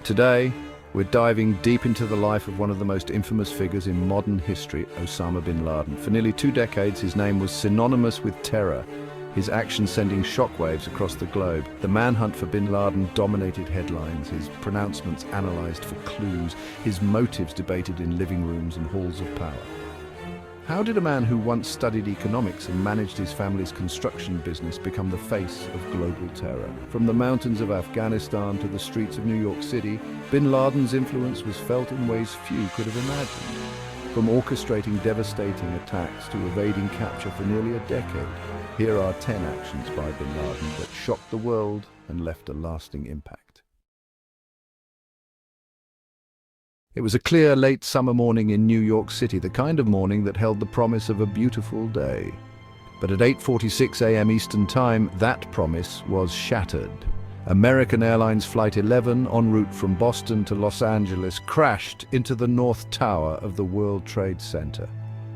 Today, we're diving deep into the life of one of the most infamous figures in modern history, Osama bin Laden. For nearly 2 decades, his name was synonymous with terror, his actions sending shockwaves across the globe. The manhunt for bin Laden dominated headlines, his pronouncements analyzed for clues, his motives debated in living rooms and halls of power. How did a man who once studied economics and managed his family's construction business become the face of global terror? From the mountains of Afghanistan to the streets of New York City, bin Laden's influence was felt in ways few could have imagined. From orchestrating devastating attacks to evading capture for nearly a decade, here are 10 actions by bin Laden that shocked the world and left a lasting impact. It was a clear, late summer morning in New York City, the kind of morning that held the promise of a beautiful day. But at 8:46 a.m. Eastern Time, that promise was shattered. American Airlines Flight 11, en route from Boston to Los Angeles, crashed into the North Tower of the World Trade Center.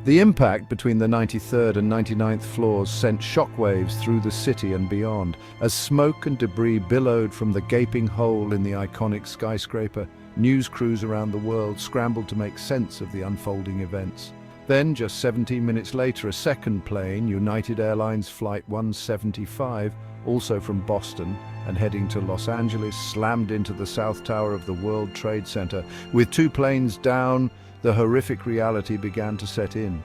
The impact between the 93rd and 99th floors sent shockwaves through the city and beyond. As smoke and debris billowed from the gaping hole in the iconic skyscraper, news crews around the world scrambled to make sense of the unfolding events. Then, just 17 minutes later, a second plane, United Airlines Flight 175, also from Boston and heading to Los Angeles, slammed into the South Tower of the World Trade Center. With 2 planes down, the horrific reality began to set in.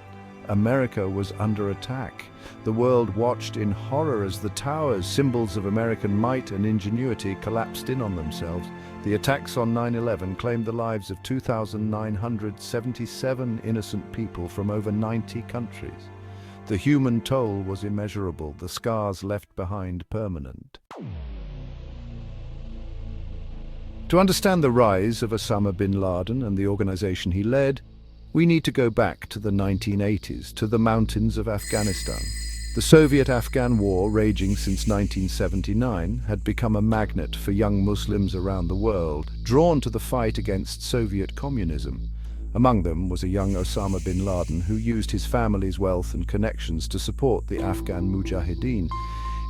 America was under attack. The world watched in horror as the towers, symbols of American might and ingenuity, collapsed in on themselves. The attacks on 9/11 claimed the lives of 2,977 innocent people from over 90 countries. The human toll was immeasurable, the scars left behind permanent. To understand the rise of Osama bin Laden and the organization he led, we need to go back to the 1980s, to the mountains of Afghanistan. The Soviet-Afghan War, raging since 1979, had become a magnet for young Muslims around the world, drawn to the fight against Soviet communism. Among them was a young Osama bin Laden who used his family's wealth and connections to support the Afghan mujahideen.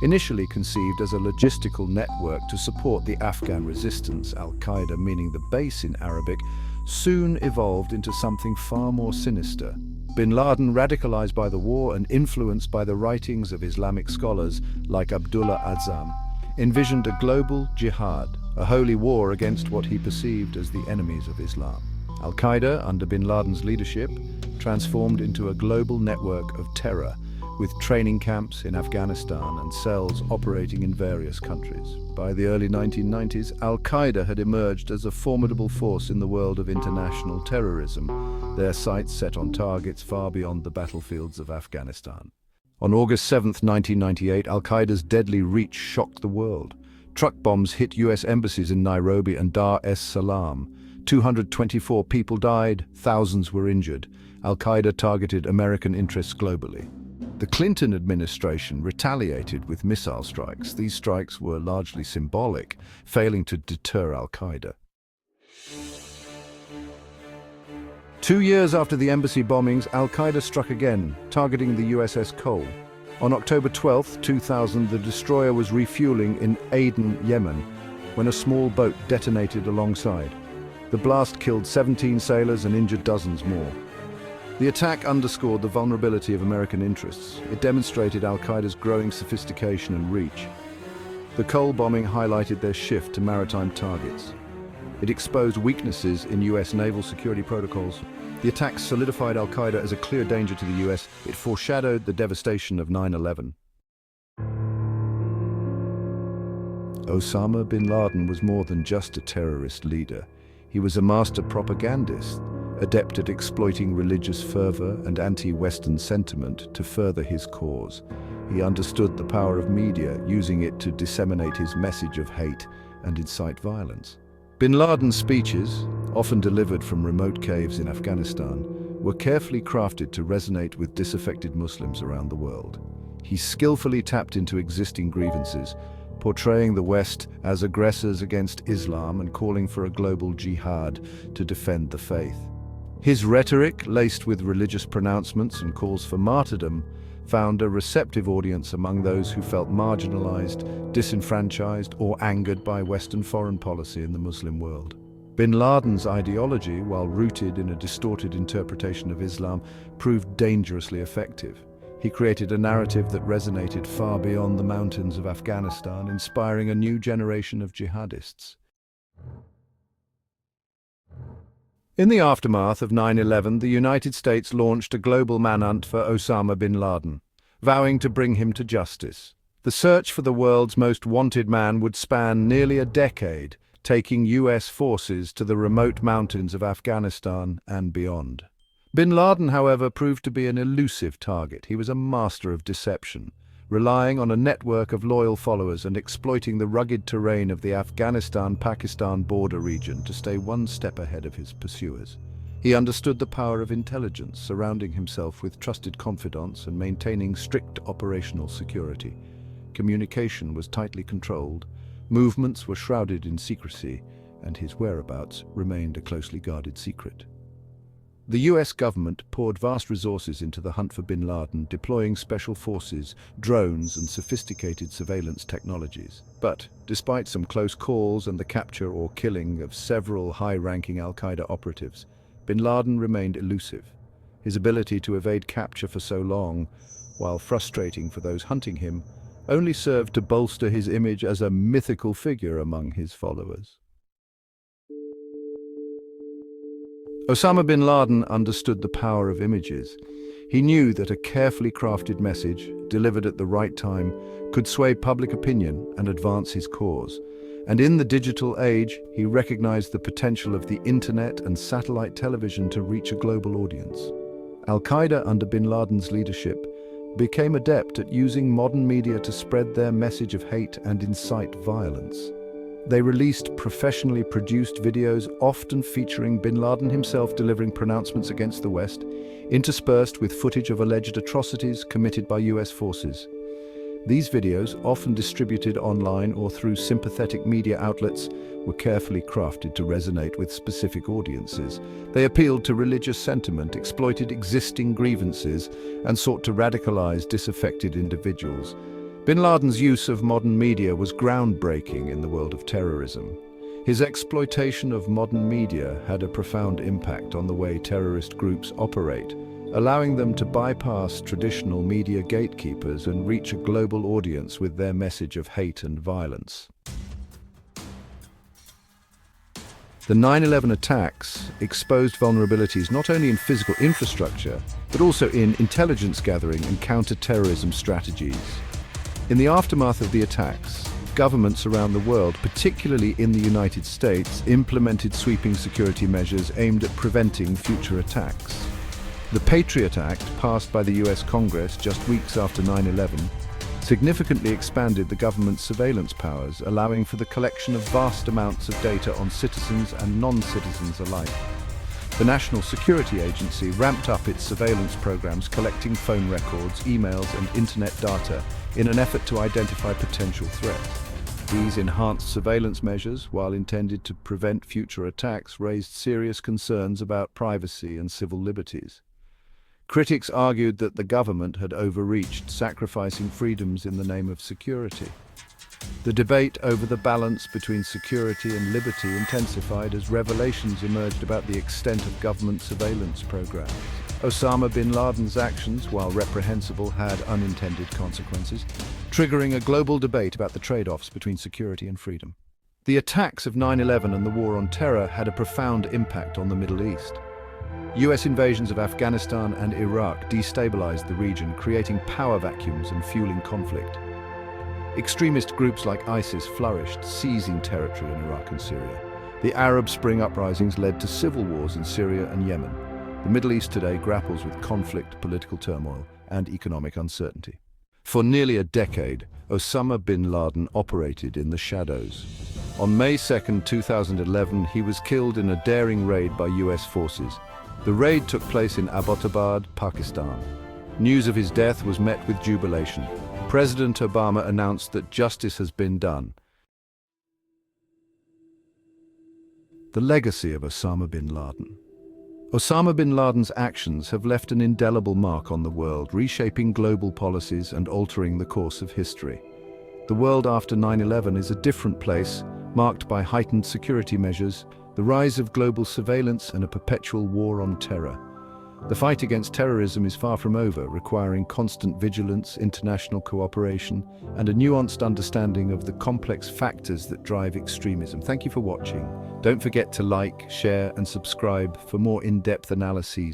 Initially conceived as a logistical network to support the Afghan resistance, al-Qaeda, meaning the base in Arabic, soon evolved into something far more sinister. Bin Laden, radicalized by the war and influenced by the writings of Islamic scholars like Abdullah Azzam, envisioned a global jihad, a holy war against what he perceived as the enemies of Islam. Al-Qaeda, under bin Laden's leadership, transformed into a global network of terror, with training camps in Afghanistan and cells operating in various countries. By the early 1990s, al-Qaeda had emerged as a formidable force in the world of international terrorism, their sights set on targets far beyond the battlefields of Afghanistan. On August 7, 1998, al-Qaeda's deadly reach shocked the world. Truck bombs hit US embassies in Nairobi and Dar es Salaam. 224 people died, thousands were injured. Al-Qaeda targeted American interests globally. The Clinton administration retaliated with missile strikes. These strikes were largely symbolic, failing to deter al-Qaeda. 2 years after the embassy bombings, al-Qaeda struck again, targeting the USS Cole. On October 12, 2000, the destroyer was refueling in Aden, Yemen, when a small boat detonated alongside. The blast killed 17 sailors and injured dozens more. The attack underscored the vulnerability of American interests. It demonstrated al-Qaeda's growing sophistication and reach. The Cole bombing highlighted their shift to maritime targets. It exposed weaknesses in US naval security protocols. The attack solidified al-Qaeda as a clear danger to the US. It foreshadowed the devastation of 9/11. Osama bin Laden was more than just a terrorist leader. He was a master propagandist, adept at exploiting religious fervor and anti-Western sentiment to further his cause. He understood the power of media, using it to disseminate his message of hate and incite violence. Bin Laden's speeches, often delivered from remote caves in Afghanistan, were carefully crafted to resonate with disaffected Muslims around the world. He skillfully tapped into existing grievances, portraying the West as aggressors against Islam and calling for a global jihad to defend the faith. His rhetoric, laced with religious pronouncements and calls for martyrdom, found a receptive audience among those who felt marginalized, disenfranchised, or angered by Western foreign policy in the Muslim world. Bin Laden's ideology, while rooted in a distorted interpretation of Islam, proved dangerously effective. He created a narrative that resonated far beyond the mountains of Afghanistan, inspiring a new generation of jihadists. In the aftermath of 9/11, the United States launched a global manhunt for Osama bin Laden, vowing to bring him to justice. The search for the world's most wanted man would span nearly a decade, taking US forces to the remote mountains of Afghanistan and beyond. Bin Laden, however, proved to be an elusive target. He was a master of deception, relying on a network of loyal followers and exploiting the rugged terrain of the Afghanistan-Pakistan border region to stay one step ahead of his pursuers. He understood the power of intelligence, surrounding himself with trusted confidants and maintaining strict operational security. Communication was tightly controlled, movements were shrouded in secrecy, and his whereabouts remained a closely guarded secret. The US government poured vast resources into the hunt for bin Laden, deploying special forces, drones, and sophisticated surveillance technologies. But, despite some close calls and the capture or killing of several high-ranking al-Qaeda operatives, bin Laden remained elusive. His ability to evade capture for so long, while frustrating for those hunting him, only served to bolster his image as a mythical figure among his followers. Osama bin Laden understood the power of images. He knew that a carefully crafted message, delivered at the right time, could sway public opinion and advance his cause. And in the digital age, he recognized the potential of the internet and satellite television to reach a global audience. Al-Qaeda, under bin Laden's leadership, became adept at using modern media to spread their message of hate and incite violence. They released professionally produced videos, often featuring bin Laden himself delivering pronouncements against the West, interspersed with footage of alleged atrocities committed by US forces. These videos, often distributed online or through sympathetic media outlets, were carefully crafted to resonate with specific audiences. They appealed to religious sentiment, exploited existing grievances, and sought to radicalize disaffected individuals. Bin Laden's use of modern media was groundbreaking in the world of terrorism. His exploitation of modern media had a profound impact on the way terrorist groups operate, allowing them to bypass traditional media gatekeepers and reach a global audience with their message of hate and violence. The 9/11 attacks exposed vulnerabilities not only in physical infrastructure, but also in intelligence gathering and counter-terrorism strategies. In the aftermath of the attacks, governments around the world, particularly in the United States, implemented sweeping security measures aimed at preventing future attacks. The Patriot Act, passed by the US Congress just weeks after 9/11, significantly expanded the government's surveillance powers, allowing for the collection of vast amounts of data on citizens and non-citizens alike. The National Security Agency ramped up its surveillance programs, collecting phone records, emails, and internet data in an effort to identify potential threats. These enhanced surveillance measures, while intended to prevent future attacks, raised serious concerns about privacy and civil liberties. Critics argued that the government had overreached, sacrificing freedoms in the name of security. The debate over the balance between security and liberty intensified as revelations emerged about the extent of government surveillance programs. Osama bin Laden's actions, while reprehensible, had unintended consequences, triggering a global debate about the trade-offs between security and freedom. The attacks of 9/11 and the war on terror had a profound impact on the Middle East. US invasions of Afghanistan and Iraq destabilized the region, creating power vacuums and fueling conflict. Extremist groups like ISIS flourished, seizing territory in Iraq and Syria. The Arab Spring uprisings led to civil wars in Syria and Yemen. The Middle East today grapples with conflict, political turmoil, and economic uncertainty. For nearly a decade, Osama bin Laden operated in the shadows. On May 2, 2011, he was killed in a daring raid by US forces. The raid took place in Abbottabad, Pakistan. News of his death was met with jubilation. President Obama announced that justice has been done. The legacy of Osama bin Laden. Osama bin Laden's actions have left an indelible mark on the world, reshaping global policies and altering the course of history. The world after 9/11 is a different place, marked by heightened security measures, the rise of global surveillance and a perpetual war on terror. The fight against terrorism is far from over, requiring constant vigilance, international cooperation, and a nuanced understanding of the complex factors that drive extremism. Thank you for watching. Don't forget to like, share, and subscribe for more in-depth analyses.